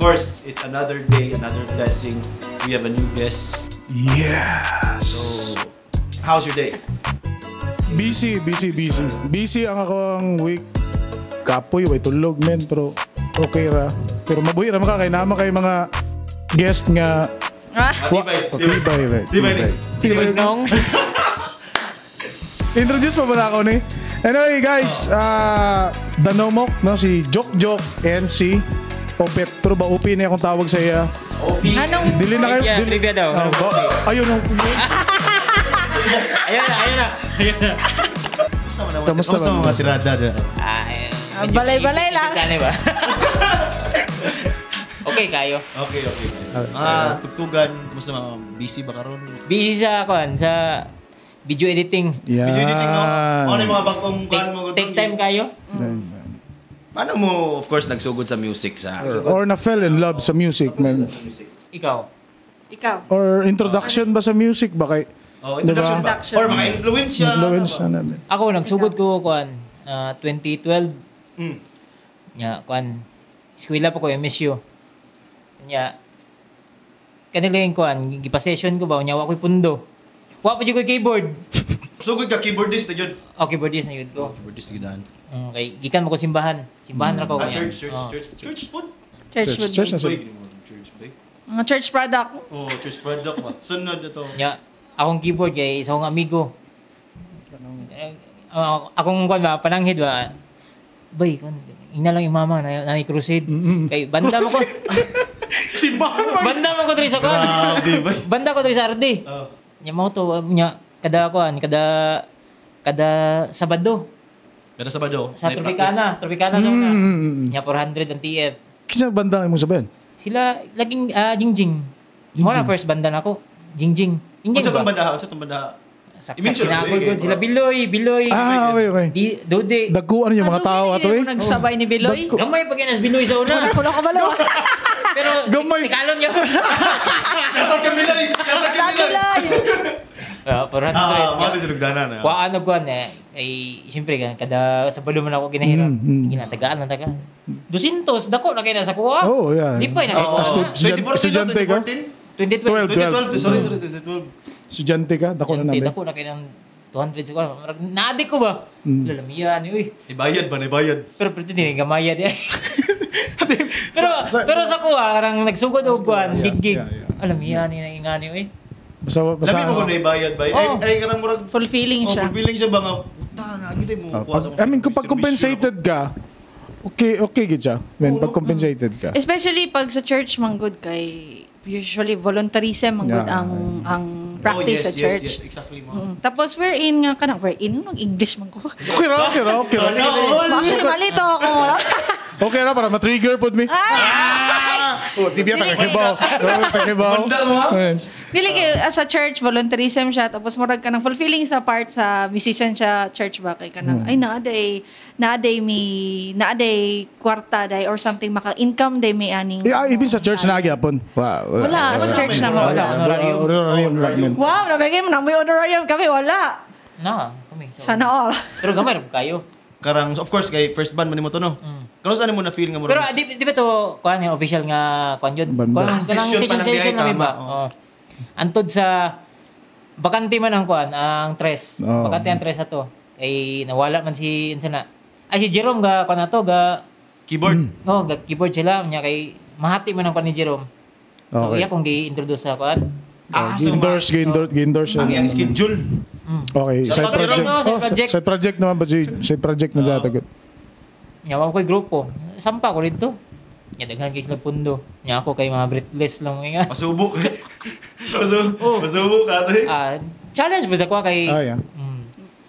course, it's another day, another blessing. We have a new guest. Yes! So, how's your day? Busy ang akong week. Kapoy, way tulog, men. Pero okay ra. Pero mabuhi ra maka kay naman kay mga guest nga. Tibay. Nong. Introduce pa ba ako ni? Anyway guys, Danomok, no, si Jok and si Opet. Pero ba Upi na akong tawag sa iya? Opi. Anong Dili na kayo. trivia daw. Ayun ang Ayun na. Kamusta mga tirada na? Balay-balay lang. Ba? Okay kayo. Okay. Tugtugan. Kamusta mga busy ba karon? Busy sa video editing. yeah. Video editing, no? Ano yung mga bagong kuhan mo? Take time kayo. Paano mo, of course, nagsugod sa music sa... Or na fell in love sa music, man. Ikaw. Or introduction ba sa music ba kay? Oh, introduction Diba? ba? Or mga influensya? Influence na namin. Ako nagsugod ko 2012. Mm. Nya eskwela pa ko MSU. Nya kanila yung gipa-session ko ba nya wa ko'y pundo. Wa pa jud ko keyboard. Sugod ka, keyboardist na yun. Okay, keyboardist na yun ko. Keyboardist na yun. Okay, gikan mo ko simbahan. Simbahan ra ko kanya. Church food? Church food. Church na Boy, siya. church ba? Mga church product. Oh, church product ba? Sunod ito. Nya akong keyboard kay isa akong amigo. Akong pananghid ba. Bay, ina lang yung mama na crusade. Kay banda mo ko. Simbahan ba? Banda mo ko diri sa Grabe ba? Banda ko diri sa RD. Nya mo to nya kada Sabado. Kada Sabado. Sa Tropicana sa una. Nya 400 ang TF. Kisa banda mo sabihin? Sila laging Jingjing. Mo na first banda nako. Jingjing. Unsa tong bandaha? Unsa tong bandaha? Sinagol ko sila Biloy. Okay. Dude. Dagkuan yung mga tao ato eh. Nagsabay ni Biloy. Gamay pag inas Biloy sa una. Kulo ka balo. Pero Gamay. tikalon niyo. Shoutout ka Milay! Shoutout ka Milay! 400. Mga sinugdanan. Kuhaan og kuan ay siyempre kada Sabado man ako ginahirap. Ginatagaan lang taga. 200 dako na kay na sa kuha. Oh, yeah. Di pa na kay. 2014 ka? 2012. 2012. Sorry, 2012. Estudyante ka? Dako na namin. Dako na kay ng 200 sa kuha. Naadik ko ba? Lalamiyan uy. Ibayad ba? Ibayad. Pero pwede din gamayad yan. pero sa kuha karang nagsugod og kuan gig. Alam yan ni ingani uy. Basta Labi mo kung naibayad ba? Ay karang murag... Fulfilling siya. Fulfilling siya ba nga? Puta, nagigit mo. I mean, kung pag compensated ka, okay gid siya. When pag compensated ka. Especially pag sa church manggod kay usually voluntarism manggod ang practice sa church. Yes, exactly. Tapos we're in English man ko. Okay ra. Actually malito ako. Okay ra para ma-trigger pud mi. Oh, tibia taga-kibaw. Banda mo ha? Dili kay as a church voluntarism siya tapos murag ka ng fulfilling sa part sa musician siya church ba kay kanang ay naaday kwarta day or something maka income day may aning. Even sa church na gyapon. Wala sa church na Wala honorarium lang. Wow, nabigay mo na may honorarium kami wala. Kami. Sana all. Pero gamay ra kayo. Karang, of course, kay first band man mo to, no? Kano saan mo na-feel nga mo? Pero di ba to kuan yung official nga kuan yun? Banda. Kanang session na ba? Antod sa bakante man ang kuan, ang tres. Bakante ang tres ato. Ay nawala man si insana. Ay si Jerome ga kuan ato ga Keyboard. ga keyboard sila nya kay mahati man ang kuan ni Jerome. So iya kong gi-introduce sa kuan. Endorse. Ang iyang schedule. Okay, side project. Project. Side project naman ba side project na dito? Nya ako kay grupo. Sampa ko dito. Nya daghan kay sila pundo. Nya ako kay mga breathless lang nga. Pasubok. Pasubok ka to eh. Challenge ba sa kuha kay Yeah.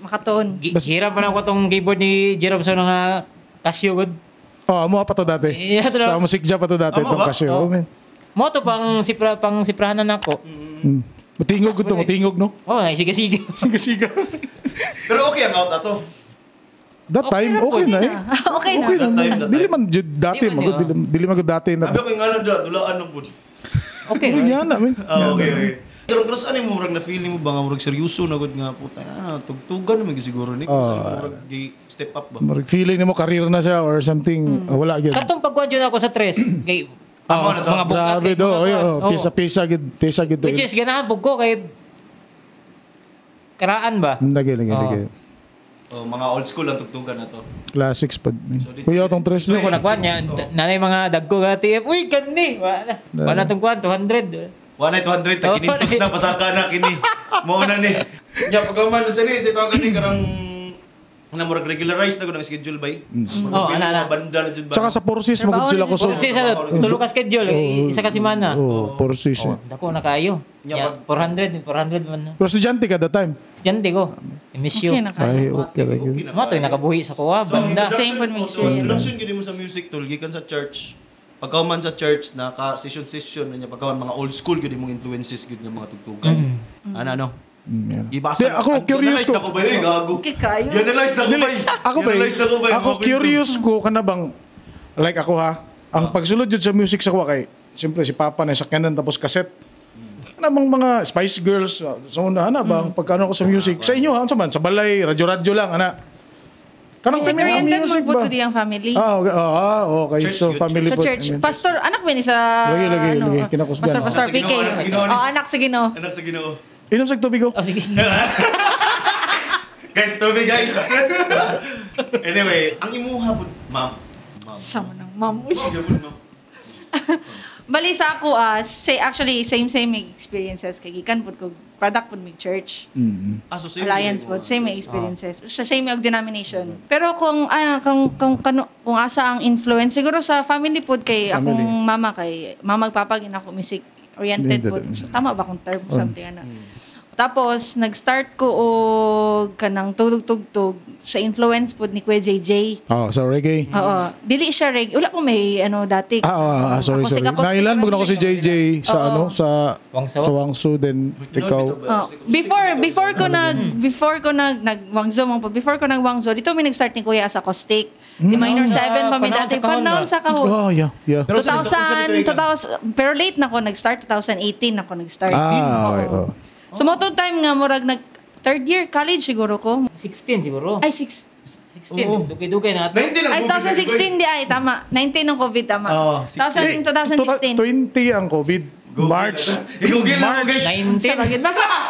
Makaton. Hirap pa na ako tong keyboard ni Jerome sa nga Casio good. Amo pa to dati. Yeah, Sa music job pa to dati tong Casio. Mo to pang siprahanan nako. Matingog no? Siga-siga. Siga. Pero okay ang out ato. That time okay na eh. Okay na. Okay na. That time. Dili man jud dati, dili man dati na. Abi ko nga lang dulaan ng pud. Okay. Yan na men. Okay. Pero ano mo murag na feeling mo ba nga murag seryoso na gud nga puta tugtugan naman siguro ni kung saan murag step up ba. Feeling nimo career na siya or something wala gyud. Katong pagkuan jud ako sa tres kay Tama na to. Mga bugat Grabe kay do. mga kuan. Oo. Pisa gid. Which is ganahan pug ko kay karaan ba? Lagi. Mga old school ang tugtugan na to. Classics pa. Kuya tong tres Ko niyo. nagkuan niya, nanay mga dagko ga TF. Uy, kani. Wala tong kuan 200. 1,200 ta kinintos na pasaka na kini. Mao na ni. Nya pagkaman sa ni sa tawagan ni karang na murag regularize na ko ng schedule bay. Ana. Banda na jud ba. Tsaka sa Forces magud sila ko Kasi sa tulo ka schedule, isa ka semana. Forces. Dako na kayo. Nya, 400 man. Pero estudyante ka that time. Estudyante ko. I miss you. Okay na kayo. Okay lagi. Mo to nakabuhi sa kuha banda. Same po may experience. Introduction gid mo sa music tool gikan sa church. Pagkauman sa church naka session niya pagkauman mga old school gid imong influences gid nga mga tugtugan. Ano? Gibasa. Ako curious ko. Ako ba yun, gago? Okay kayo. Analyze na ko ba? Ako curious ko kana bang like ako ha. Ang pagsulod jud sa music sa kuha kay siyempre si Papa na sakyanan tapos cassette. Ano bang mga Spice Girls sa una na bang pagkano ko sa music sa inyo ha sa man sa balay radyo lang ana. Kanang Music may oriented music po ba? ko diyang family. Okay. Church So yun, family Sa po. church. Pastor, anak ba ni sa... Lagi, kinakusgan. Pastor Sa PK. Ginoo, sa Ginoo, Anak sa Ginoo. Anak sa Ginoo. Inom sa tubig ko. Oh, sige. Guys, tobe guys. Anyway, ang imuha po, ma'am. Sama ng ma'am. Uy. Gabon, ma'am. Bali sa ako, actually, same experiences. Kay gikan po ko, product po mig church. So same Alliance din, po, same experiences. Sa same og denomination. Pero kung kung asa ang influence, siguro sa family po kay akong mama magpapagin ako music oriented po. Tama ba kung term something ana? Tapos, nag-start ko og kanang tugtog sa influence po ni Kuya JJ. Sa reggae. Oo. Dili siya reggae. Wala ko may dati. Sorry. Nailan mo na ko si JJ sa sa Wangso? sa Wangso then ikaw. Before ko nagwangzo dito may nag-start ni Kuya sa acoustic. Di minor 7 pa mi dati panahon sa kahon. Yeah. 2000 pero late na ako nag-start 2018 ako nag-start. Okay. So mo time nga murag nag third year college siguro ko. 16 siguro. Ay 16. 16. Dugay-dugay na. 19 ang Ay 2016 di ay tama. 19 ng COVID tama. 2016. 20 ang COVID. March. Igugil na mo guys. 19. Sa bagay.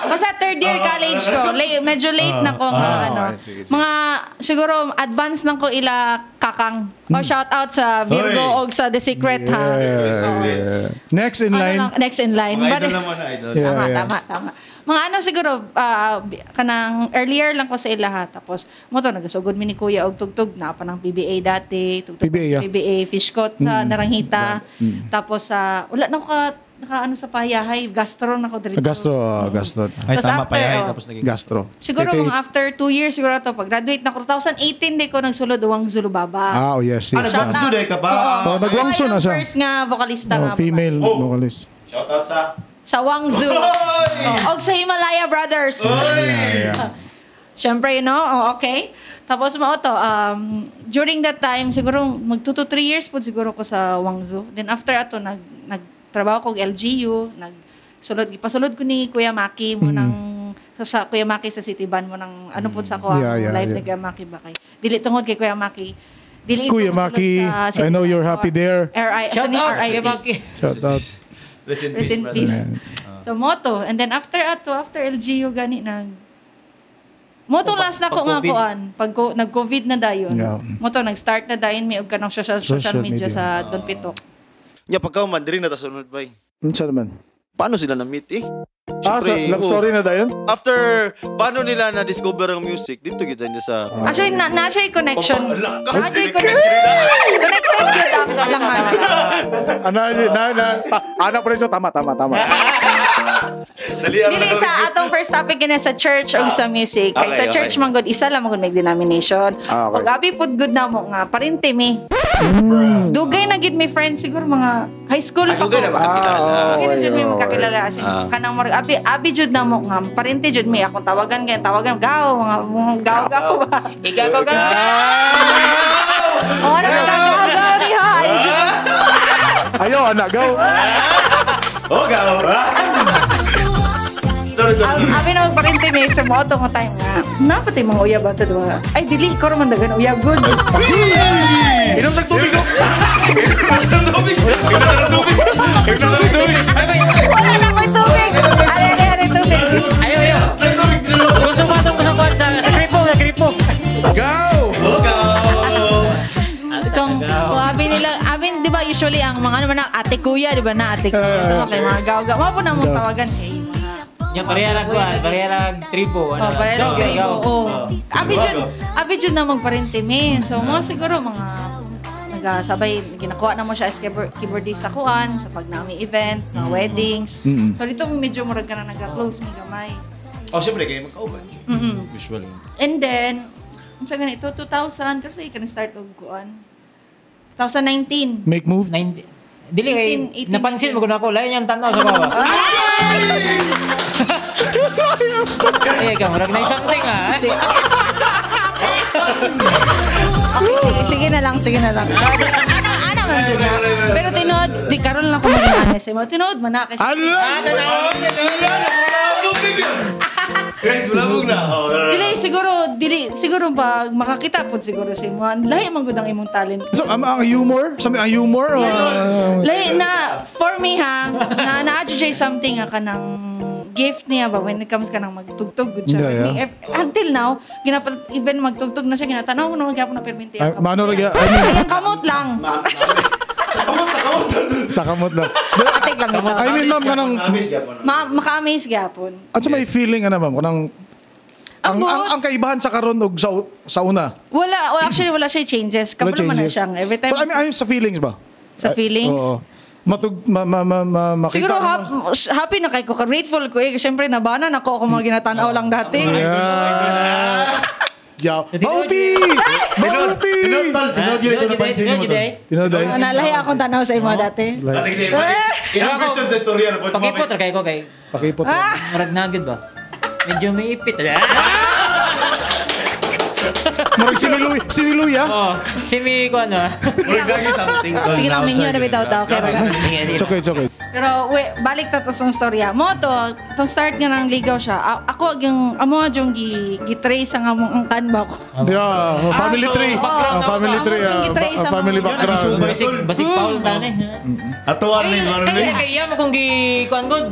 Basta third year college ko. Medyo late na ko nga Mga siguro advance nang ko ila kakang. O shout out sa Virgo o sa The Secret ha. Next in line. Next in line. Mga idol naman na idol. Tama. Mga siguro kanang earlier lang ko sa ilaha tapos mo to nagasugod mi ni Kuya og tugtog na pa ng PBA dati tugtog PBA Fishcot sa Naranghita tapos wala na ko sa payahay gastro na ko diretso Gastro. Ay Tapos tama after, pa yan tapos naging Gastro. siguro mga after 2 years siguro to pag graduate na ko 2018 di ko nagsulod uwang Zulubaba. Yes. Nagwangso day ka ba? Nagwangso na siya. First nga vocalista nga Female vocalist. Shout out sa Wangzu. Og sa Himalaya Brothers. Siyempre, okay. Tapos during that time, siguro mag 2 to 3 years po siguro ko sa Wangzu. Then after ato, nagtrabaho ko LGU, ipasulod ko ni Kuya Maki mo sa Kuya Maki sa City Band mo ng po sa ko live ni Kuya Maki ba kay. Dili tungod kay Kuya Maki. Kuya Maki, I know you're happy there. Shout out Kuya Maki. Shout out. Rest in peace. So moto and then after LGU gani moto last na ko nga kuan pag nag-COVID na dayon. Moto nag-start na dayon mi og kanang social media sa Don Pitok. Nya pagka man diri na ta sunod bay. Unsa naman? Paano sila na-meet Love story na dayon? After, paano nila na-discover ang music? Dito kita niya sa... Actually, na-siya yung connection. Connected Connected yun after lang Ano pa rin siya? Tama. Dili sa atong first topic gina sa church o sa music. Kay sa church man good isa lang man good may denomination. Pag abi pud good na mo nga parinti mi. Dugay na gid mi friends siguro mga high school pa ko. Dugay na makakilala. Dugay na jud mi magkakilala kanang murag abi jud na mo nga parinti jud mi akong tawagan gaw mga gaw ba. Igaw. Oh, ano gaw ri ha. Ayo, anak, gaw. Oh, gaw. Sorry. Abi na magparinti may sa mo nga time nga. Napatay mga uyab ato diba? Ay dili ko man dagan uyab good. Inom sa tubig ko. Wala na ko'y tubig. Ari tubig. Ayo. Gusto ko sa gripo. Go! Kung abin di ba usually ang mga ano man ate kuya di ba na ate kuya kay mga gaw-gaw. Mo po na mo tawagan kay mga Ya parehara tribo. Abi jud na magparintime. So mo siguro mga nagasabay ginakuha na mo siya as keyboardist sa kuan sa pag nami events, sa weddings. So dito medyo murag ka na naga-close mi gamay. Siyempre kayo magkauban. Usually. And then unsa ganito 2000 kasi kan start og kuan. 2019. Make move. Dili kay 18, napansin mo kun ako lain yang tanaw sa baba. Ay, murag na something Okay, sige na lang. Ano man dyan na. Pero tinod, di karon lang ko mag-honest. Tinod, manakis. Guys, bulabog na. Siguro pag makakita po siguro sa imo, lahi man gud ang imong talent. So, ang humor? Something ang humor? Lahi na, for me ha, na-adjudge something ka ng gift niya ba when it comes ka nang magtugtog gud siya. Yeah. Until now, even magtugtog na siya ginatanaw ko na magyapon na perminti ang kamot. Mano niya. Ang kamot lang. Sa kamot lang. Atik lang ito. I mean, ma'am, kanang... Maka-amaze gyapon. At sa may feeling, ma'am, kanang... Ang kaibahan sa karon og sa una. Actually, wala siya changes. Kapag naman na siyang every time. But I mean, sa feelings ba? Sa feelings? Oo. Makita. Siguro happy na kay ko. Grateful ko eh. Siyempre, nabanan ako mga ginatanaw lang dati. Maupi! Tinod yun ito napansin mo. Tinoday. Nalahi akong tanaw sa imo dati. Sige, ilang version sa istorya na po. Pakipot ra kay ko kay. Pakipot. Murag nagid ba? Medyo may ipit. Marag si Miluya? Oh, si ko ano. Murag lagi something. Sige lang, minyo na bitaw-taw. It's okay. Pero balik ta sa storya. Mo to, itong start nga ng ligaw siya. Ako yung gi-trace ang among angkan ba ko. Yeah, family tree. Family tree. Family background. Basic Paul tani. Atuan ni ano ni. Kaya mo kung kuan god.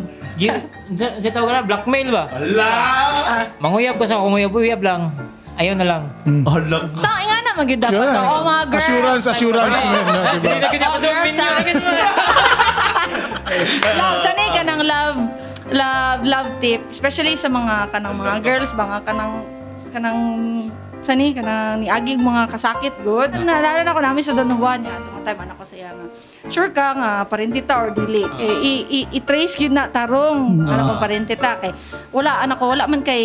Sa tawag na blackmail ba? Allah. Manguyab ka sa uyab lang. Ayaw na lang. Allah. Tao nga na magyud dapat. Oh, mga girls. Assurance. Sanay ka ng love tip. Especially sa mga kanang mga girls, kanang sanay ka na niagig mga kasakit good. Naalala na ko namin sa Don Juan niya. Itong time anak ko sa iya nga. Sure ka nga, parentita or dili. I-trace yun na tarong. Anak ko parentita. Kay, wala man kay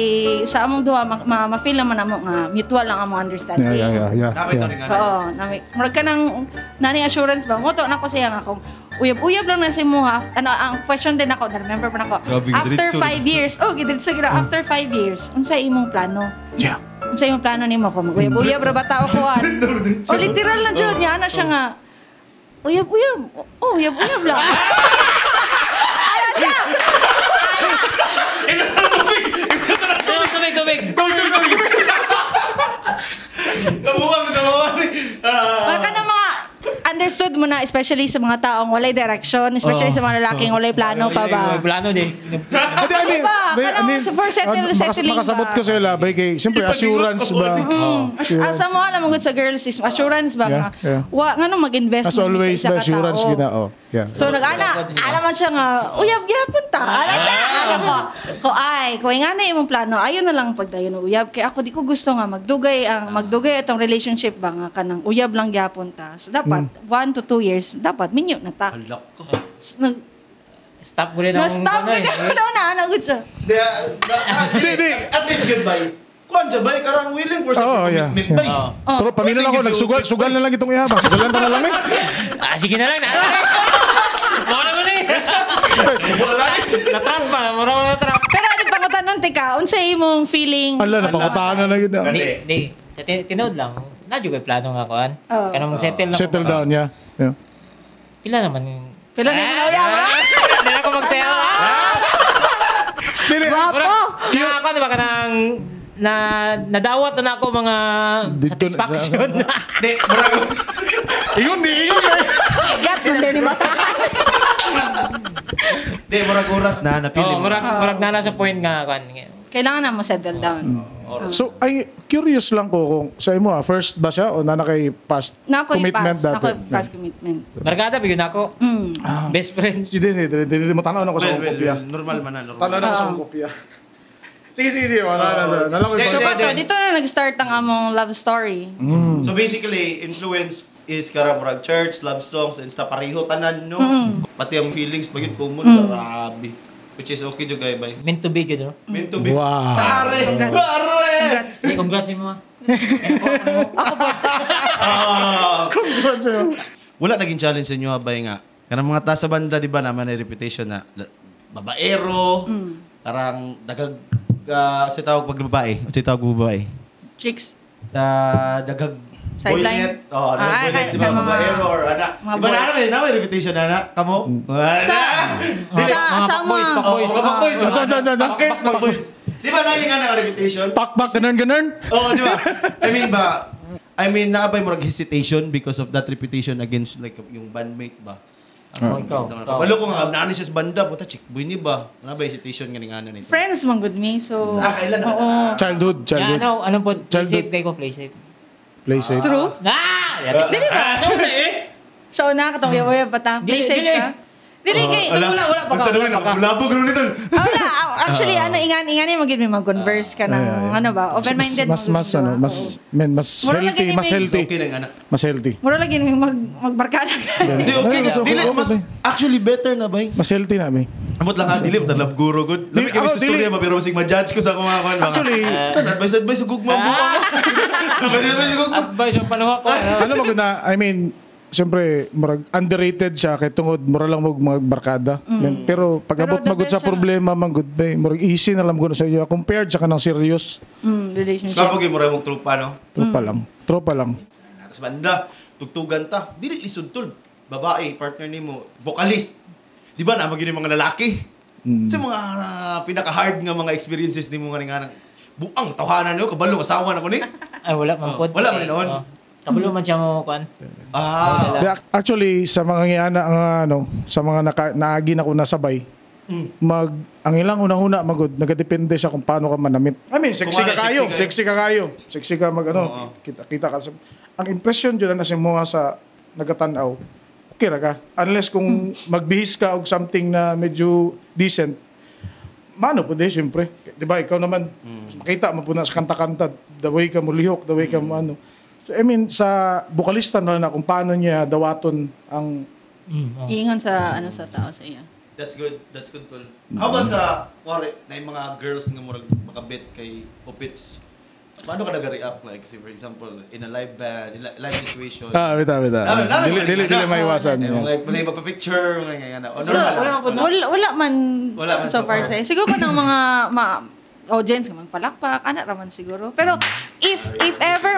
sa among duha, ma-feel naman among mutual lang among understanding. Yeah. Oo. Murag ka ng nani assurance ba? Moto na ko sa iya nga kung uyab-uyab lang na si mo ha. Ang question din ako, na-remember pa na ako. After 5 years, gidiritso gina, after 5 years, unsay imong plano? Yeah. Unsay imong plano nimo ko? Uyab-uyab ra ba tao ko an? Literal na jud niya ana siya nga. Uyab-uyab. Uyab-uyab lang. Ano siya? Tubig. Kamuha. Baka na mga understood mo na, especially sa mga taong walay direction, especially sa mga lalaking walay plano pa ba? May plano din. Sa first settling ba? Makasabot ko sa labay kay, siyempre, assurance ba? Asa mo alam mo sa girls is assurance ba nga? Nga nung mag-invest As always, sa ba, isa assurance ka tao. gina, So alaman siya nga, uyab gyapon ta. Alam siya. Kung nga na imong plano, ayon na lang pagdayon uyab kay ako di ko gusto nga magdugay itong relationship ba nga kanang uyab lang gyapon ta. So dapat 1 to 2 years dapat minyo na ta. Allah ko. Stop ko rin ang Na-stop na good siya. Di. At least goodbye. Kuan siya, bay, karang willing for sa commitment, bay. Pero pamilya ako, nagsugal na lang itong ihaba. Sugalan pa na lang sige na lang. Mao naman eh. Natrap pa, mura na trap. Pero ano pangutanon tika, unsay imong feeling? Ala, napangutahan na yun. Di. Sa tinood lang. Nadyo kay plano nga kuan. Kanang mag-settle lang. Settle down, yeah. Pila naman. Pila na yung uyab? Hindi na ako mag-tell. Dili. Nga ako ako diba ka nang nadawat na ako mga Dito na satisfaction. Di, murag, Ingon di. Gat man din ni mata. di, murag oras na, napili Oh, mo. murag na sa point nga kan. Kailangan na mo settle down. So, ay, curious lang ko kung sa imo first ba siya o na kay past Nako commitment pass. dati? Nako pass commitment. Barkada bigyan ako. Best friend. Si Dini mo tanaw na ko sa Well, akong kopya. normal man na, normal. Tanaw na ko sa akong kopya. Sige. Nalang ko Hindi, yung hindi. Dito na nag-start ang among love story. So basically, influence is karamurag church, love songs, and stuff. Pareho tanan, no? Pati ang feelings, pagit common, grabe. Which is okay jo guy, bye. Meant to be good, no? Meant to be. Wow. Sare! Congrats. Hey, congrats mo. Congrats sa'yo. Wala naging challenge sa inyo, abay nga. Kanang mga taas sa banda, di ba, naman ay reputation na babaero, karang dagag, sa tawag pag babae, sa tawag pag babae. Chicks. Dagag Sideline. boylet. Oh, dagag boylet, di ba, mga- babaero or anak. mga Di ba, boys. na may reputation na anak? Kamo? Sa Boys, mga boys. Mga boys. Diyan. Pakers, mga boys. Di ba, na yung nga ng reputation? Pakpak, ganun. Oo, di ba? I mean, naabay mo hesitation because of that reputation against like yung bandmate ba? Ako, ikaw. Kabalo ko nga, naanin siya sa banda, puta, chick, boy ni ba? Naabay hesitation nga nga nito. friends man good me. So Kailan na? Oo. Childhood. Yeah, ano po, play Childhood. safe kay ko, play safe. Play safe. True. Dili ba? So na katong yawa bata. Play Dili, safe dili. ka. Dili kay wala pa ka. Labog rin nito. Wala. Actually, ingan magid mi mag-converse ka ng ano ba? Open-minded Mas healthy. Okay lang, anak. Mas healthy. Mura lagi mi magbarkada. Hindi, okay nga. So, Dili, okay. mas, actually better na ba? Mas healthy na, may. Amot lang ha, dili, love guru, good. Labi kami sa dili. storya ba, pero masig ma-judge ko sa kumakan. Actually, advice, ugugma mo. Advice, ugugma. Advice yung panuha ko. ano mo na, I mean, siyempre, murag underrated siya kay tungod mura lang magbarkada. Pero pag Pero abot the magud best sa siya. problema man good bay, murag easy na lang gud sa iyo compared sa kanang serious. Relationship. Kapag mo rin mong trupa, no? Tropa lang. Tapos banda, tugtugan ta. Dili lisod tol. Babae, partner nimo, vocalist. Di ba na maging mga lalaki? Sa mga pinaka-hard nga mga experiences nimo nga buang tawhanan niyo, kabalo asawa na ko ni. Ay, wala man po. Wala man din noon. Kabalo man siya mo, kuan. Actually sa mga ngiyana ang sa mga naagi na ko nasabay. Ang ilang unang-una magud nagadepende siya kung paano ka manamit. I mean, sexy Kung ka ano, kayo, sexy sexy ka kayo. Sexy ka kita ka. Ang impression jud na sa mga sa nagatanaw. Okay ra ka. Unless kung magbihis ka og something na medyo decent. Mano po din, siyempre. Di ba, ikaw naman, makita mo po na sa kanta-kanta, the way ka mo lihok, the way ka mo ano. So, I mean, sa bukalista na kung paano niya dawaton ang Iingon sa sa tao sa iya. That's good. That's good, tol. How about sa, na yung mga girls nga murag makabit kay Opits? Paano ka nag-react? Like, say, for example, in a live band, in a live situation. bita. Dili maiwasan. Like, may magpa-picture, mga nga. So, wala man Wala man so far sa siguro ko ng mga audience nga magpalakpak ana raman siguro pero if ever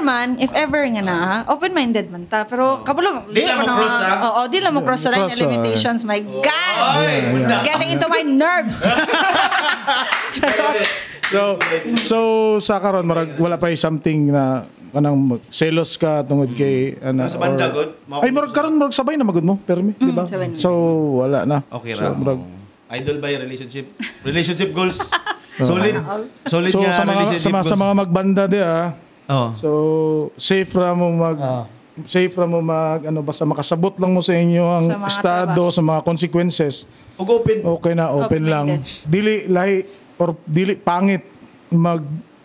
nga na open-minded man ta pero kabalo Di lang mo cross, ha? Oo, di lang mo cross sa line Cross, limitations my god. Ay, wala. Getting into my nerves. So sa karon marag wala pa something na kanang selos ka tungod kay Sa banda, good? Ay marag karon marag sabay na magud mo permi, di ba? sabay na. So wala na. Okay So, ra. marag, Idol ba yung relationship? Relationship goals? Solid. Solid so nga sa mga relationship sa goals. mga magbanda di Oh. So safe ra mo basta makasabot lang mo sa inyo ang Sa mga estado sa mga consequences. Ug open. Okay na, open lang. Open-minded. Dili lahi or dili pangit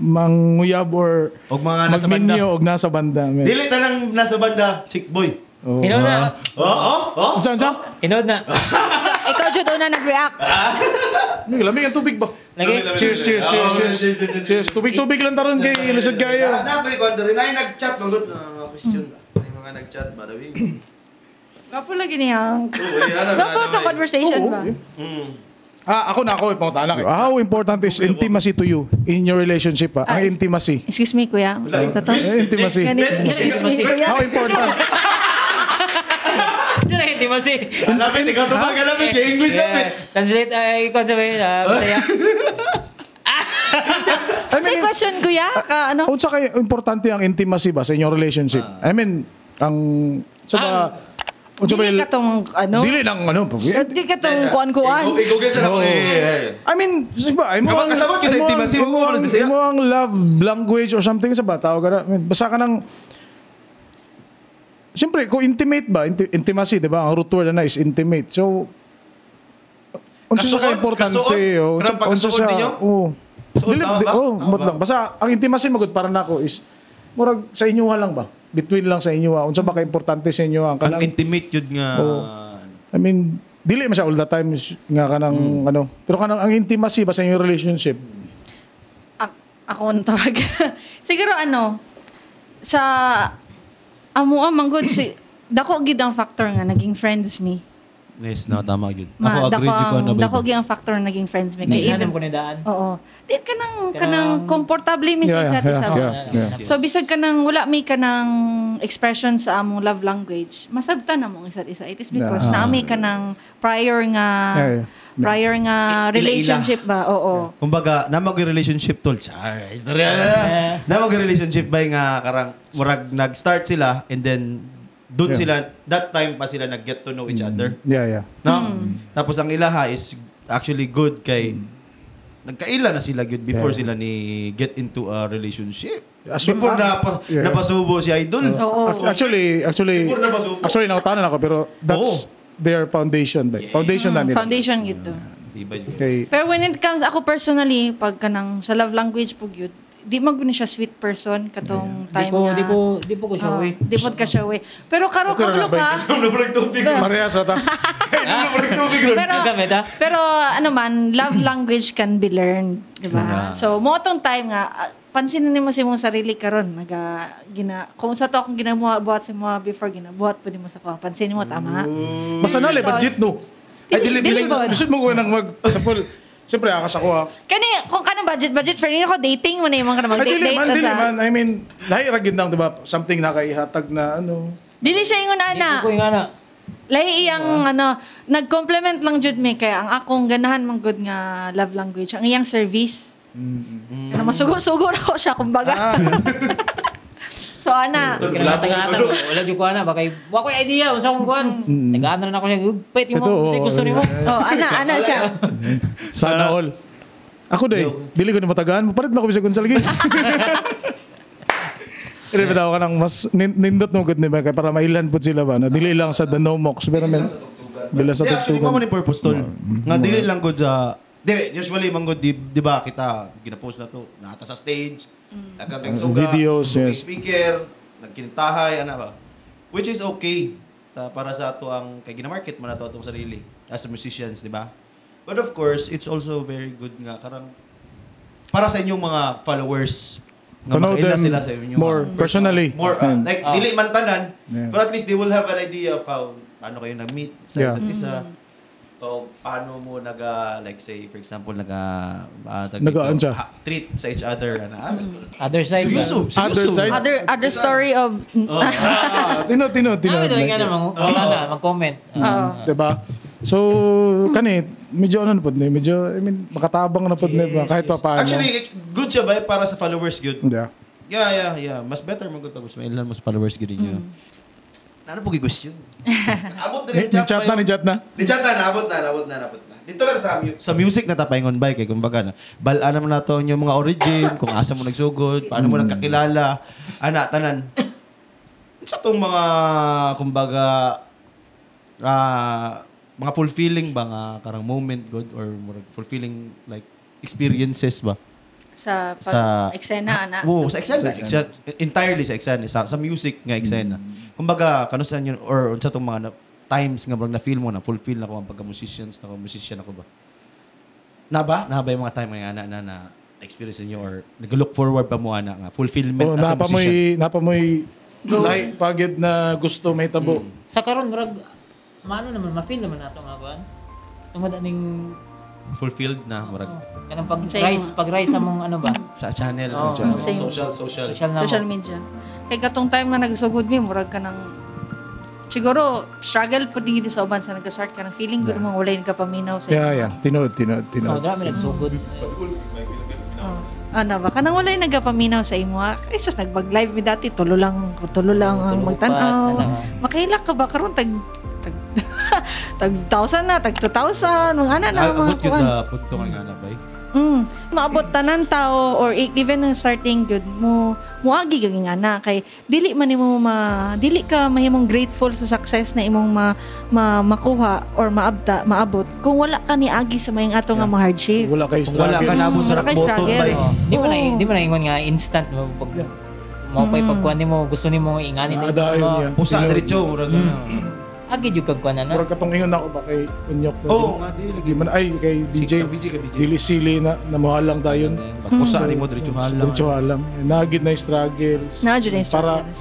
manguyab or Og mga nasa banda. magminyo og nasa banda. men. Dili tanang nasa banda, chick boy. Oh. Tinood na. Oh. Saan? Tinood na. Ikaw jud una nag-react. Lamig ang tubig ba? Lagi. Cheers. Tubig lang taron kay lisod kayo. Na may kwento rin ay nag-chat ng good question. Ay mga nag-chat ba daw. Kapo lagi niyang. Ano Dapat na conversation ba? Ako ipunta na. How important is intimacy to you in your relationship? Ang intimacy. Excuse me, kuya. Totoo. Intimacy. Excuse me, kuya. How important? Diyan na hindi mo si. Lapit, ikaw tumag, lapit. English lapit. Translate ay kung sabi, masaya. Kasi question kuya, ka ano? Unsa kay importante ang intimacy ba sa inyong relationship? I mean, ang sa ba unsa ba Dili ka tong ano? dili lang ano. Dili ka tong kuan-kuan. I-google sa ako. I mean, sa ba, Kapag kasabot ka sa intimacy, mo ang love language or something sa ba tawag ka na. I mean, basta ka ng siyempre, kung intimate ba, intimacy, di ba? Ang root word na is intimate. So, unsa sa ka-importante. Kanang pagkasuod ninyo? Suod tama ba? Mot lang. Basta, ang intimacy magod para nako is, murag sa inyo lang ba? Between lang sa inyo. Unsa ba ka-importante sa inyo? Ang intimate yun nga. I mean, dili man siya all the time nga kanang ano. Pero kanang ang intimacy ba sa inyong relationship? Ako ang tawag. Siguro ano, sa amo manggod si dako gid ang factor nga naging friends me. Yes, no, tama yun. Dako gid ang factor naging friends me. Kay even ko ni daan. Oo. Di kanang komportable mi sa isa't isa. So bisag kanang wala mi kanang expression sa among love language, masabtan na mo isa't isa. It is because naami kanang prior nga relationship ba? Oo. Kumbaga, namag-relationship tol. Charles. Namag-relationship ba nga karang murag nag-start sila and then doon sila, that time pa sila nag-get to know each other. Yeah. No? Tapos ang ilaha is actually good kay nagkaila na sila good before sila ni get into a relationship. Before napasubo si Idol. Actually, nautanan ako pero that's their foundation. Foundation na nila. Foundation ito. Okay. Pero when it comes, ako personally, pag kanang sa love language po yun, di maguni siya sweet person katong time nga. Di po ko siya way. Di po ka siya way. Pero karo kagulo ka. Maria sa ta. Pero ano man, love language can be learned, di ba? So mo tong time nga pansinin nimo si mong sarili karon kung sa to akong ginabuhat sa mo before ginabuhat pud mo sa ko. Pansinin mo tama. Basta na legit no. Ay dili mo ko nang mag sa full. Siyempre, akas ako ha. Kung ka budget friend, ako dating mo na yung mga mag-date Dili man. I mean, lahi ragid lang, diba? Something na kaihatag na ano. Dili siya yung ana. Di ko yung ana. Lahi iyang nag-compliment lang jud me kaya ang akong ganahan man good nga love language, ang iyang service. Masugo-sugo na ko siya, kumbaga. So, ana. Wala jud ko ana bakay wa koy idea unsa akong kuan. Tagaan na ako siya. Pwede mo gusto nimo. Ana siya. Sana all. Ako dili ko ni matagaan. Palit na ko bisag unsa lagi. Pero bitaw ka nang mas nindot no good ni ba kay para mailan pud sila ba. Dili lang sa Danomox pero men dili sa tugtugan. Actually, mo man purpose tol. Nga dili lang good sa usually manggod di ba kita gina-post na to nata sa stage. Nagkatagsuga, videos, speaker, nagkintahay, ana ba? Which is okay para sa ato ang kay gina-market man nato atong sarili as musicians, di ba? But of course, it's also very good nga karang para sa inyong mga followers to know them sila sa inyo more personally. More like dili man tanan, but at least they will have an idea of how paano kayo nag-meet sa isa't isa. So, paano mo like say, for example, treat sa each other. Other side. Other story of... Tino. Doon nga naman, mag-comment. Diba? So, medyo ano na po, medyo, I mean, makatabang na po, kahit pa paano. Actually, good siya ba para sa followers, good? Yeah. Mas better mo good pag mailan mo sa followers, good niyo. Ano po question? Abot na ni chat na. Abot na. Dito lang sa music na tapayngon ba kay kumbaga na balaan naman nato yung mga origin, kung asa mo nagsugod, paano mo nagkakilala, tanan. Sa tong mga kumbaga mga fulfilling ba nga karang moment good or fulfilling like experiences ba? Sa eksena ana. Sa eksena. Entirely sa eksena. Sa music nga eksena. Kumbaga, kanusan yun, or unsa tong mga times nga na feel mo na fulfill na ko ang pagka-musician ako ba? Na ba yung mga time nga na experience niyo or nag-look forward pa mo nga fulfillment as a musician? Napamoy like pagid na gusto may tabo. Sa karon murag maano naman ma-feel naman nato nga kuan. Tumada ning fulfilled na murag kanang pag-rise among ano ba sa channel social media. Kay katong time na nagsugod mi murag ka nang siguro struggle pud gid sa uban sa nag-start ka nang feeling gud mo wala ka paminaw sa Yeah. Tinod. dami nagsugod. ano ba, kanang walay nagapaminaw sa imo. Isus nagbag-live mi dati, tulo lang ang magtanaw. Makaila ka ba karon tag 1,000 na, tag 2,000, mga ana na Abot mga yun sa punto nga na ba? maabot tanan tao or even ang starting good mo muagi gaging ana kay dili man nimo dili ka mahimong grateful sa success na imong makuha or maabot kung wala ka ni agi sa mayang ato nga mga hardship. Wala kay Wala ka na mo sa rock bottom ba? Di mo na ingon nga instant mo pag mo pa ipagkuan nimo gusto nimo inganin Dayon Pusa diretso murag agi jud kag kuan na. Murag katong ingon ako ba kay Unyok. nga di Di man ay kay DJ. Dili sili na namuhalang dayon. Pusa ni mo diretso halang. Diretso halang. Nagid na struggles. Na jud na Para struggles.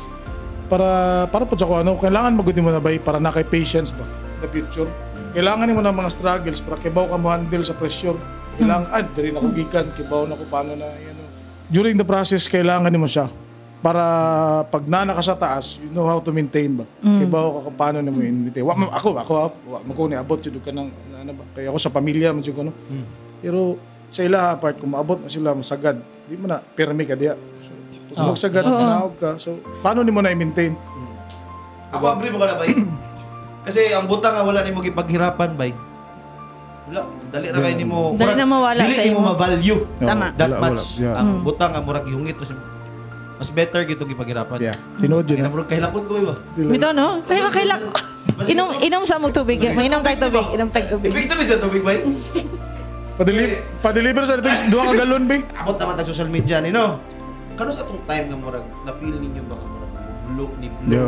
para po sa ko ano, kailangan magud mo na bay para na kay patience ba the future. Kailangan nimo na mga struggles para kibaw ka mo handle sa pressure. Kailangan diri na ko gikan kibaw na ko paano na ano. During the process kailangan nimo siya para pag nana ka sa taas, you know how to maintain ba. Kibaw ka kung paano nimo i-maintain. Ako mako ni abot jud ka nang ano ba. Kaya ako sa pamilya man jud ko no. Pero sa ilaha part kung maabot na sila masagad, di mo na permi ka diya. So, kung magsagad naog ka. So paano nimo na i-maintain? Ako agree mo ka na bay. Kasi ang butang nga wala nimo gipaghirapan bay. Wala, dali ra kay nimo. Dali na mawala dili sa nimo imo. ma-value. Tama. That Wala, much. yeah. Ang butang nga murag hungit mas better gito gipaghirapan. Yeah. Tinuod Kaya yun. murag kahilakon ko ba? Bito no? Kaya makailak. Inom sa mong tubig. Mainom tag tubig. Inom tag tubig. Victory sa tubig bay. Pa-deliver sa dito duha ka galon ba? Abot naman ta social media ni no. Kano sa atong time nga murag na feel ninyo ba nga murag blow na siya?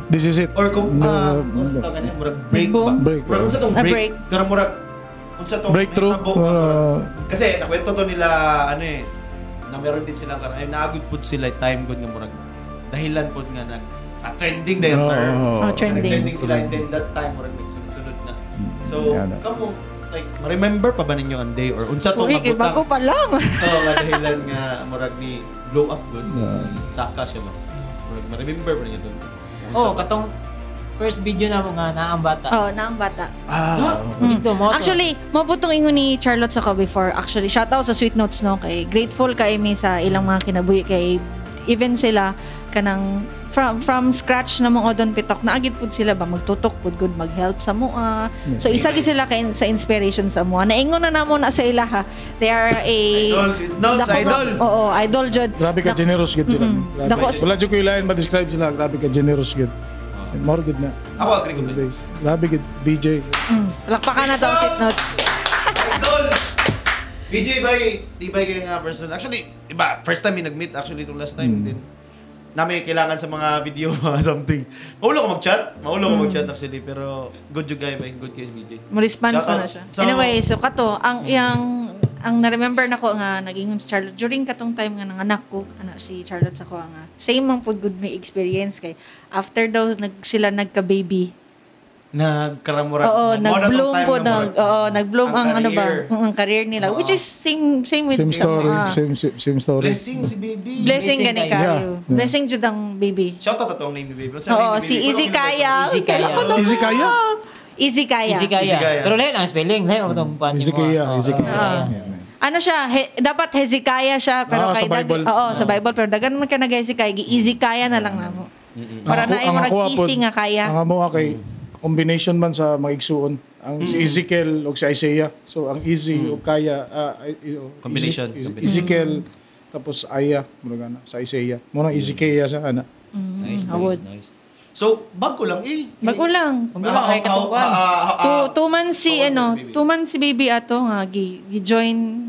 This is it. Or kung unsa to ganyan murag break ba? Boom. Break. Murag unsa tong A break? break. Karang murag unsa tong Breakthrough. mahitabo nga murag- kasi nakwento to nila ano na meron din silang karon ay naagud pud sila time gud nga murag dahilan pud nga nag trending na yung term. Trending. Trending sila and then that time murag nagsunod-sunod na. So Yeah, na. kamo like ma-remember pa ba ninyo ang day or unsa tong Uy, kay bago pa lang. Oo, nga dahilan nga murag ni blow up good. Saka siya ba? Murag ma-remember ba niya doon? Katong first video na mo nga naang bata. Oo, na ang bata. Dito mo. Actually, mabutong ingon ni Charlotte sa ko before. Actually, shout out sa Sweet Notes no kay grateful kay mi sa ilang mga kinabuhi kay even sila kanang from scratch na mga odon pitok na agit pud sila ba magtutok pud good mag-help sa mua. So isa gid sila kay sa inspiration sa mua. Naingon na namo na sa ilaha. They are a Idol, Sweet Notes, idol. Oo, idol jud. Grabe ka generous gid sila. Wala jud ko ilain ba-describe sila. Grabe ka generous gid. More good na. Ako agree ko ba? Grabe gid BJ. Palakpakan na to Sweet Notes. Idol! BJ bay, tibay kayo nga person. Actually, iba, first time yung nag-meet actually itong last time din. Namin kailangan sa mga video, mga something. Maulo ko mag-chat actually, pero good yung guy bay, good case BJ. Mo-response Shout pa out. na siya. So, Anyway, so kato, ang na-remember na ko nga naging si Charlotte during katong time nga ng anak ko, si Charlotte sa ko nga. Same ang pud good may experience kay after daw sila nagka-baby. Nagkaramurag. Oo, nag-bloom po nag-bloom ang ang ano ba, career. ang career nila, which is same with Same story. ah. Same story. Blessing si baby. Blessing gani Blessing kayo. Yeah. Blessing jud ang baby. Shout out atong name ni baby. Unsa Oo, name ni si baby? Easy Pero Kaya. Easy Kaya. Easy kaya? Easy Kaya. Easy kaya. Easy kaya. Pero lain ang spelling, lain ang itong kuan Easy kaya. Easy kaya. Ano siya, dapat Hezekiah siya, pero Sa Bible. sa Bible, pero dagan man ka nag-Hezekiah, easy kaya na lang namo. Para na ay murag easy nga kaya. Ang amo kay combination man sa mga igsuon. Ang si Ezekiel o si Isaiah. So ang easy o kaya Combination. Ezekiel tapos Aya mura na sa Isaiah. Mo nang Ezekiel sa ana. Nice, Awod. nice. So, bago lang Bago lang. Kung wala kay katong kuan. Two months si baby. 2 months si baby ato nga gi-join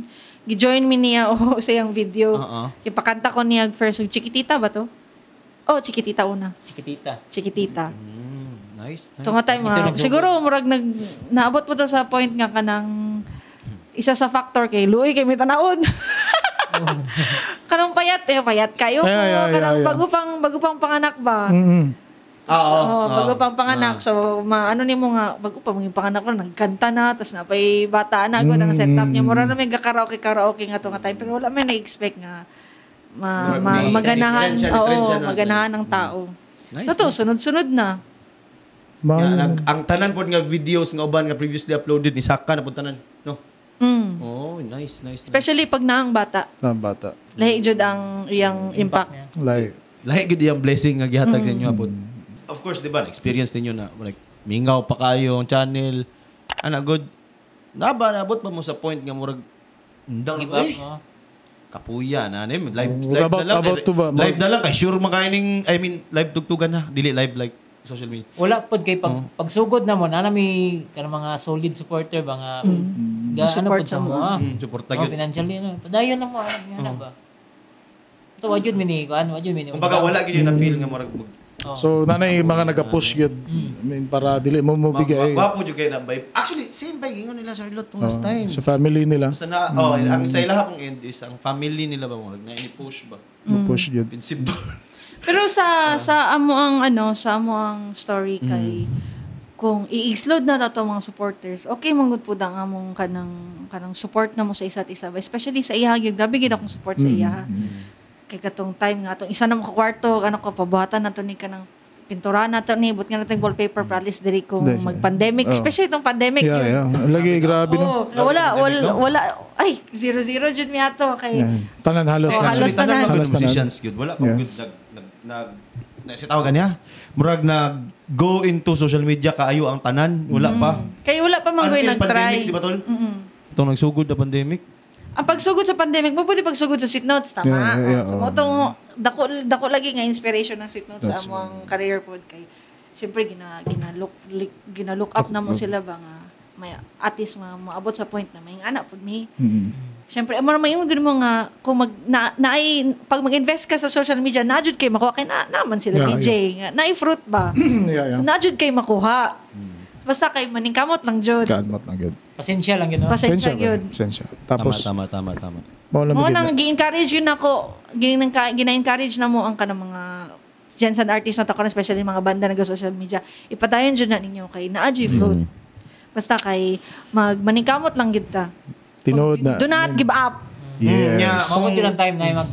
mi niya o sa yang video. Ipakanta ko niya first Chiquitita ba to? Oh, Chiquitita una. Chiquitita. Nice. Ito nga tayo siguro murag naabot po to sa point nga kanang isa sa factor kay Louie kay may tanawon. Kanang payat kayo po. Kanang bago pang panganak ba? Bago pang panganak. So, ano ni mo nga, bago pa mga panganak ko, nagkanta na, tapos napay bata na ako, ng setup niya. Mura na may karaoke nga to nga time, pero wala may na-expect nga maganahan. Maganahan ng tao. Nice, So, sunod-sunod na. Ang tanan po nga videos nga uban nga previously uploaded ni Saka na po tanan. No? Oh, nice. Especially pag naang bata. Bata. Lahi jud ang iyang impact. niya. Like, Lahi gud yung blessing nga gihatag sa inyo abot. Of course, di ba, experience ninyo na like mingaw pa kayo ang channel. Ana good. Naabot pa mo sa point nga murag undang Give up, ay, oh. kapuya na live About- na lang. about to ba? Live na lang kay sure makaining live tugtugan na, dili live like social media. Wala pod kay pagsugod na mo na may kanang mga solid supporter ba nga ano Support pod sa sa mo. Suporta Oh, gyud. financially ano. Padayon na mo alam niya na ba. Ito wajud mini Kumbaga wala gyud yung na feel nga murag so, nanay mga nag-push yun. I mean, para dili mo mabigay. Wapo jud kay na vibe. Actually, same vibe ingon nila Charlotte tong last time. Sa family nila. Basta na, ang sa ilaha pong end is ang family nila ba mo na ini-push ba? Push yun. Invincible. Pero sa amo ang story kay kung i-explode na daw mga supporters, okay manggod po ang among kanang support na mo sa isa't isa, especially sa iya gyud grabe gid akong support sa iya. Kay katong time nga atong isa na mo ka kwarto ko pabuhatan nato ni kanang pintura nato ni but nga nato yung wallpaper para at least diri kung mag-pandemic, especially itong pandemic Yeah. Lagi, grabe no. wala ay 0-0 jud mi ato kay Tanan halos. halos Actually, tanan tanan. lang Halos good musicians good. Wala pa good na si tawagan niya. Murag go into social media kaayo ang tanan. Wala pa. Kay wala pa man Until nag-try. pandemic, di ba tol? Itong nagsugod na pandemic. Ang pagsugod sa pandemic, mo pwede pagsugod sa Sweet Notes, tama? Yeah, So, mo itong, dako lagi nga inspiration ng Sweet Notes sa among career pod kay siyempre gina-look up na mo sila ba nga may artist nga maabot sa point na may anak pod mi. Siyempre, amo na mayon gud mo nga kung pag mag-invest ka sa social media, najud kay makuha kay naman sila BJ nga naay fruit ba. So najud kay makuha. Basta kay maningkamot lang jud. Kaadmat lang yun. Pasensya lang gid. Pasensya yun. Sensya. Tapos, Tama. Mo nang gi-encourage yun ako, gina-encourage na mo ang kanang mga Jensen artist na takon, especially mga banda na social media. Ipadayon dyan na ninyo kay naadyo fruit. Basta kay maningkamot lang gid ta. tinood na. Do not give up. Yes. Mao gyud ang time na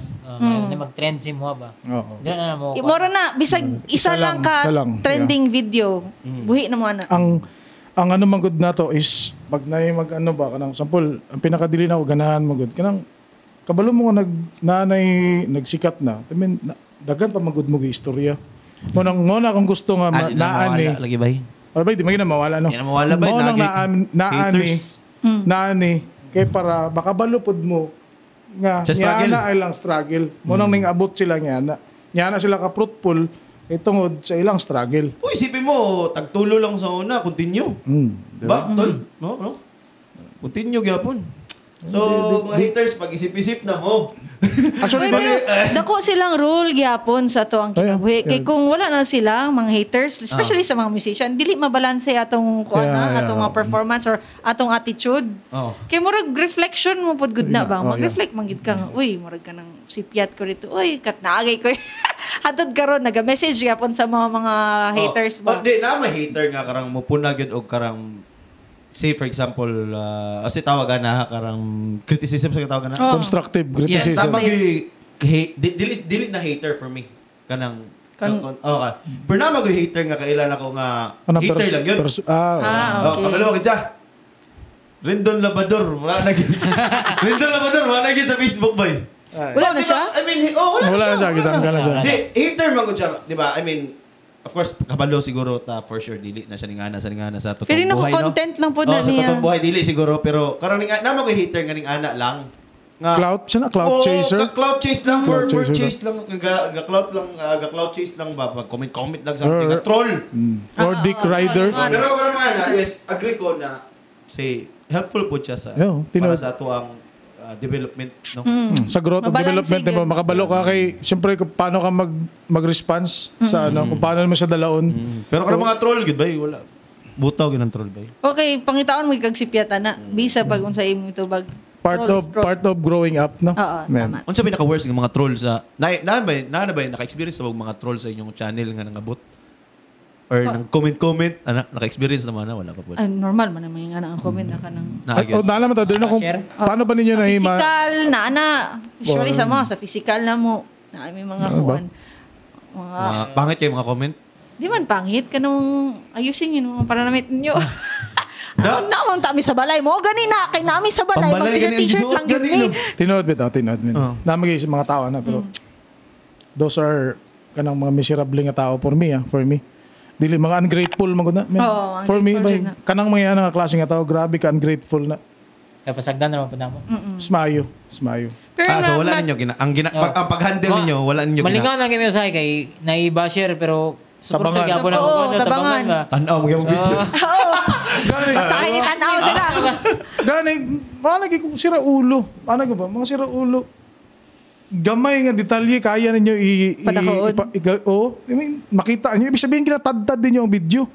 mag-trend si mo ba. Oo. Diyan na mo. Mora na bisag isa lang ka isa lang. trending video. Buhi na mo ana. Ang ano man gud nato is pag nay mag ano ba kanang sample ang pinakadili na ko ganahan mo gud kanang kabalo mo nga nagsikat na. I mean daghan pa magud mo istorya. Mo na kung gusto nga naani. Lagi ba? Ay di magina mawala no. Di na mawala ba? Mo nang naani. Naani kay para makabalupod mo nga Sa struggle. na ay lang struggle. Mo nang ning-abot sila nga na sila ka fruitful tungod sa ilang struggle. Uy, isipin mo, tagtulo lang sa una, continue. Ba, tol? No? Continue gyapon. So, mga haters, pag-isip-isip na mo. Actually, Uy, pero dako silang rule gyapon sa to ang kinabuhi. Kay kung wala na sila mga haters, especially sa mga musician, dili mabalanse atong atong mga performance or atong attitude. Oh. Kay murag reflection mo pud gud na ba? Mag-reflect man gid ka nga, uy, murag ka nang sipiat ko rito. Uy, kat naagay ko. Hatod karon naga-message gyapon sa mga haters ba. Di na may hater nga karang mupuna gyud og karang say for example, kasi tawagan na karang criticism sa tawagan na. constructive Yes, criticism. tama dili na hater for me. Kanang okay. Pero na mag-hater nga kailala ko nga hater lang yun. Okay. Kabalo mo kita. Rendon Labador, wala na gyud. Rendon Labador, wala na gyud sa Facebook boy. Wala na siya? I mean, wala na siya. Kitang na siya. Di, hater man ko siya, di ba? I mean, of course, kabalo siguro ta for sure dili na siya ningana sa totoong Pero buhay, no? content lang po na Sa niya. totoong buhay dili siguro pero karang naman ko hater nga ning ana lang. Nga Cloud siya na, cloud chaser. Cloud chase lang for Cloud chaser chase lang cloud chase lang ba pag comment lang something nga troll. Or Dick Rider. Pero karang ana, yes, agree ko na say helpful po siya sa Yo, para sa ato ang development, no? Sa growth of Mabalanse development mo yun. makabalo ka kay siyempre kung paano ka mag-response sa ano kung paano mo siya dalaon. Pero karang mga troll gud ba wala. Butaw gyud ang troll ba. Okay, pangitaon mo kagsipiatan na. Bisa pag unsa imo ito bag Part of growing up, no? Oo, Man. tama. Unsa pinaka worst nga mga troll sa na ba naka-experience sa mga troll sa inyong channel nga nangabot? Or nang comment naka-experience naman na wala pa po. Ay, normal man naman yung ang comment na ka ng Nalaman to, doon kung Share? paano ba ninyo nahima? physical, usually sa mga, sa physical na mo, na may mga Ano ba? kuwan. Mga, Pangit kayo mga comment. di man pangit, kanong ayusin yun, mga pananamit ninyo. Naman tami sa balay mo. Ganina, kay nami sa balay. Pambalay, Mag-t-shirt lang yun ni. Tinood bit. Namagay sa mga tao na, pero those are kanang mga miserable nga tao for me. Dili mga ungrateful magud na. For me, kanang mga nga klase nga tao, grabe ka ungrateful na. Kaya pasagdan naman po namo. Smayo. Pero so wala ninyo ang pag-handle ninyo, wala ninyo malingaw lang kami usahay kay naiba-share pero Tabangan. Tabangan ba? Tanaw mo yung video. Basahin ni tanaw sila. Gani, mga lagi kong sira ulo. Ano ba? Mga sira ulo. Gamay nga detalye kaya ninyo makita nyo. Ibig sabihin kinatadtad din yung video.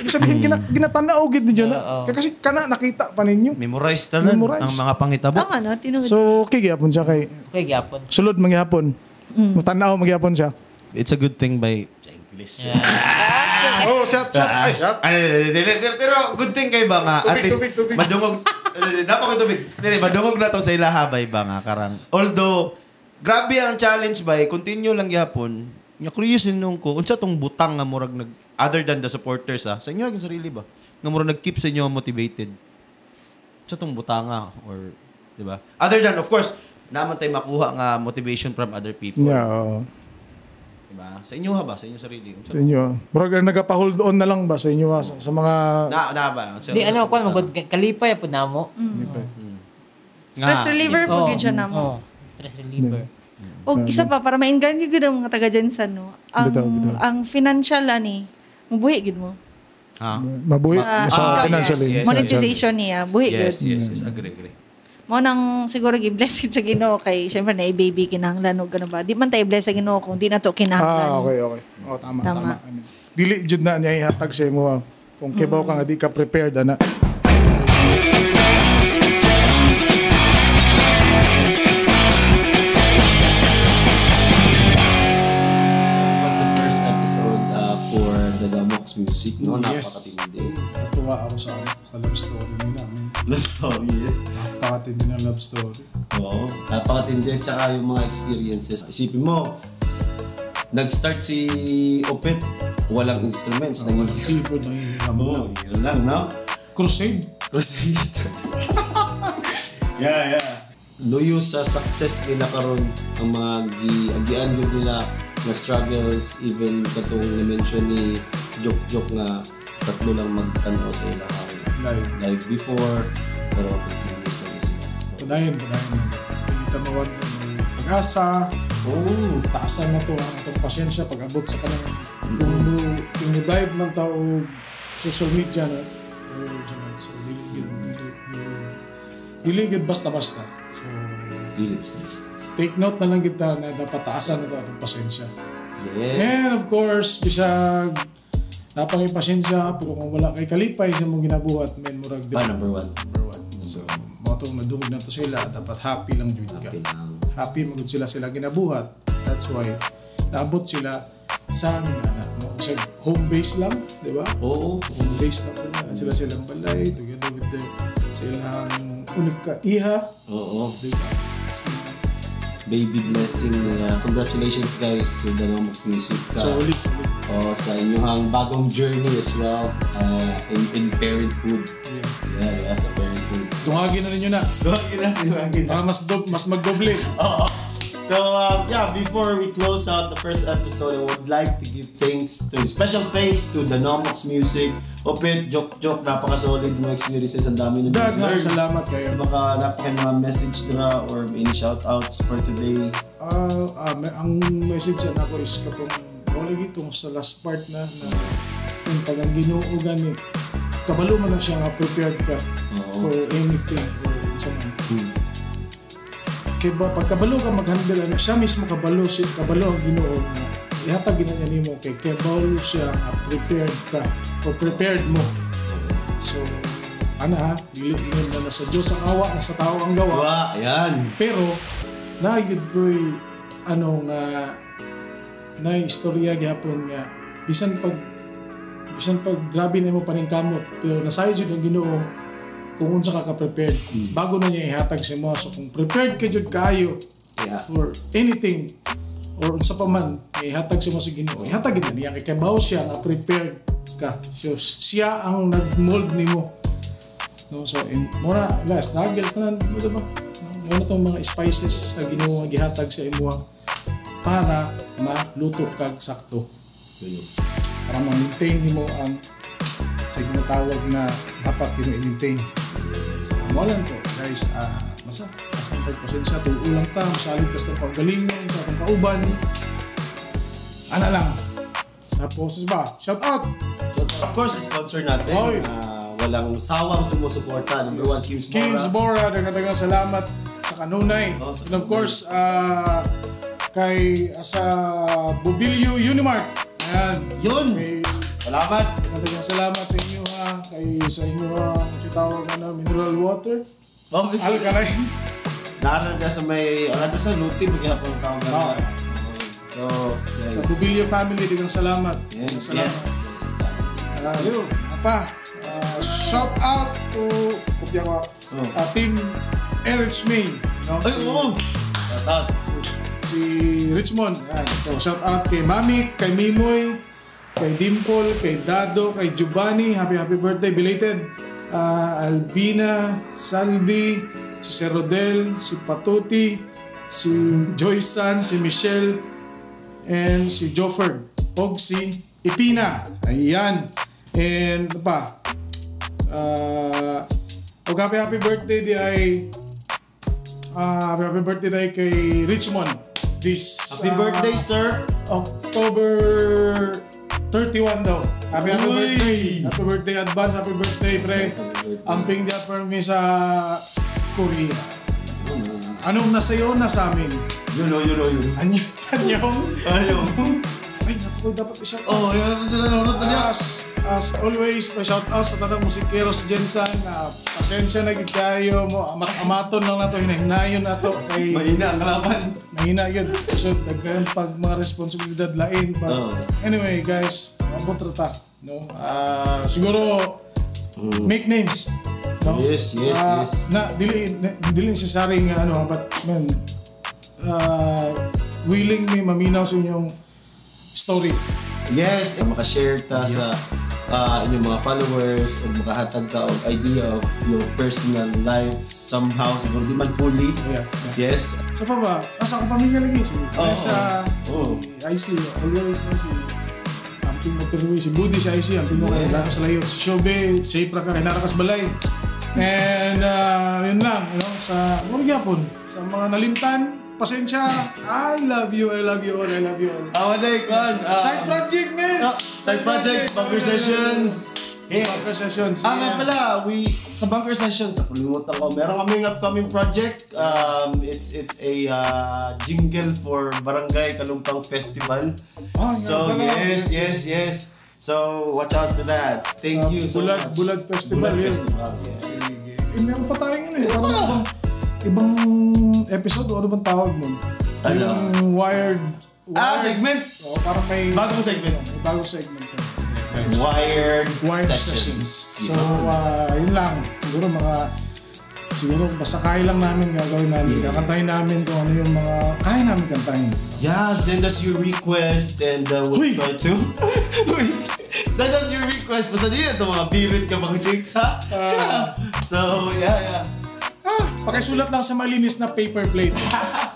Ibig sabihin ginatanaw gid ninyo na. Kasi nakita pa ninyo. Memorize talaga ang mga panghitabo. So okay gyapon siya kay. Sulod mangyapon. Matanaw mangyapon siya. It's a good thing by English. Shot. Pero good thing kay ba nga at least madungog madungog na to sa ilahabay ba nga karang. Although grabe ang challenge ba, continue lang gyapon. Nya curious nung ko unsa tong butang nga murag nag other than the supporters sa inyo ang sarili ba nga murag nag-keep sa inyo motivated. Unsa tong butanga or di ba? Other than of course naman tay makuha nga motivation from other people. Yeah. Diba? Sa inyo ba? Sa inyo sarili? Sa inyo. Murag nagapa-hold on na lang ba sa inyo sa mga na ba? Di ano ko magod kalipay pud namo. Stress reliever po gid siya namo. Stress reliever. O isa pa para mainganyo gid ang mga taga Jensen no. Ang financial ani mabuhi gid mo. Mabuhi sa financially. Monetization niya buhi gid. Yes. Agree. Mo nang siguro gi-bless sa Ginoo kay syempre na baby kinahanglan og gano ba. Di man tay bless sa Ginoo kung di na to kinahanglan. Okay. Tama. Dili jud na niya ihatag sa imo kung kibaw ka nga di ka prepared ana. For the Damox Music, no? Yes. Napakatindi. Natuwa ako sa love story nila. Love story, yes. Napakatindi ng love story. Oo. Napakatindi at saka yung mga experiences. Isipin mo, nag-start si Opet, walang instruments. Keyboard na hihiram lang. Yun lang, no? Crusade. Yeah. Luyo sa success nila karon ang mga agian nila na struggles, even katong na-mention ni Joke nga tatlo lang magtanaw sa ilang live before, pero continuous na sila. Padayon. Kita mawag ng pag-asa. Taasan na to ang itong pasyensya pag-abot sa kanang kung dive man tao social media na so diligid basta-basta. So take note na lang kita na dapat taasan na ito atong pasensya. Yes. And of course, bisag napangay pasensya, pero kung wala kay kalipay sa mong ginabuhat, may murag number one. So, mga itong nadungog na to sila, dapat happy lang jud ka. Happy magud sila ginabuhat. That's why, naabot sila sa anak. No? Kasi home base lang, di ba? Oo. Home base lang silang balay, together with silang unik ka iha. Oo. Diba? Baby blessing nila. Congratulations guys with the Damox Music. Solid. Sa inyong bagong journey as well in parenthood. Yeah, sa parenthood. Tungagin na ninyo na. Para mas magdoble. So before we close out the first episode, I would like to give special thanks to the Damox Music. Opet, Joke, napaka-solid mga experiences. Ang dami na learn. Salamat kayo. Baka napaka mga message na or any shoutouts for today. Ang message na ako is katong lagi itong sa last part na yung tagang Ginoo gani kabalo man na siya nga prepared ka for anything or something. Kaya pagkabalo ka mag-handle na siya mismo kabalo ang Ginoo na ihatag na niya nimo kay kabalo siya nga prepared ka or prepared mo. So dili na sa Dios ang awa na sa tao ang gawa. Ayan. Pero nagid ko'y na istorya gyapon nga bisan pag grabe na mo paningkamot pero nasayo jud ang Ginoo kung unsa ka prepared bago na niya ihatag sa mo. So kung prepared ka jud kaayo for anything or unsa pa man ihatag sa mo sa Ginoo, ihatag gid niya kay kabaw siya nga prepared ka. So siya ang nag-mold nimo No, so mura struggles na diba? Ano tong mga spices na Ginoo gihatag sa imuha para maluto kag sakto. Para ma-maintain nimo ang sa ginatawag na dapat i-maintain. Mo lang to, guys. Basta pasensya to ulang ta, masalig tas ng pagalingon sa atong kauban. Ana lang. Tapos ba? Shout out. Of course, sponsor natin. Walang sawang sumusuporta. Number 1, Kim's Bora. Kim's Bora, dagang salamat sa kanunay. And of course, kay sa Bubilio Unimart. Ayan. Yun! Salamat! Dagang salamat sa inyo ha. Sa inyo ha. Kasi tawag mineral water. Obviously. Alkaline. Naroon ka sa may, sa luti, maghihapon ang tawag na. So, yes. Sa Bubilio family, dagang salamat. Yes. Shout out to Team Erich May. No? Ay, oo! Shout out! Si Richmond. So, shout out kay Mami, kay Mimoy, kay Dimple, kay Dado, kay Giovanni. Happy birthday, belated. Albina, Sandy, si Sir Rodel, si Patuti, si Joyce San, si Michelle, and si Jofford, og si Ipina. Ayan. And ano pa? Happy birthday di ay happy birthday di kay Richmond. Happy birthday, sir! October 31 daw. Happy birthday! Happy birthday advance, happy birthday, pre. Amping dia per mi sa Korea. Anong nasayo na sa amin? Yun. Anyong? Ay, naku, dapat i-shout out. As always, shout out sa tanang musikeros dyan sa pasensya na gid kayo mo. Amaton lang na to, hinahinayon na to. Mahina ang kalaban. Mahina yun. So, daghan pag mga responsibilidad lain. But anyway, guys, abot rata. No? Siguro, make names. No? Yes. Na, dili necessary nga but man, willing may maminaw sa inyong story. Yes, makashare ta sa inyong mga followers o makahatag ka og idea of your personal life somehow, siguro di man fully. Yes. So pa ba? Asa ka pamilya lagi? Si IC, always no, si Amping Motorway, si Budi si IC, Amping mo kayo sa layo. Si Shobe, safe ra ka, narakas balay. And yun lang, sa Magyapon, sa mga nalimtan, pasensya. I love you all. Side project, man! Side projects, bunker sessions. Bunker sessions. Nga pala, sa bunker sessions, nakalimutan ko, meron kaming upcoming project. It's a jingle for Barangay Kalumpang Festival. So, yes. So, watch out for that. Thank you so much. Bulag Festival. Meron pa tayo ngayon. Ibang episode, ano bang tawag nun? Yung wired segment! Parang may bagong segment. Bagong segment. Wired sessions. So, yun lang. Siguro basta kaya lang namin gagawin namin. Kakantahin namin kung ano yung mga kaya namin kantahin. Yeah, send us your request and we'll try to. Send us your request. Basta din ito mga birit ka bang jigs, ha? So, yeah. Pakisulat lang sa malinis na paper plate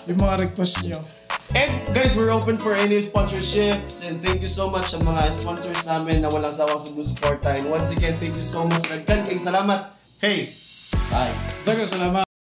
yung mga request nyo. And guys, we're open for any sponsorships and thank you so much sa mga sponsors namin na walang sawang sumusuporta. And once again, thank you so much. Nagkan kayong salamat. Hey! Bye! Dagang salamat.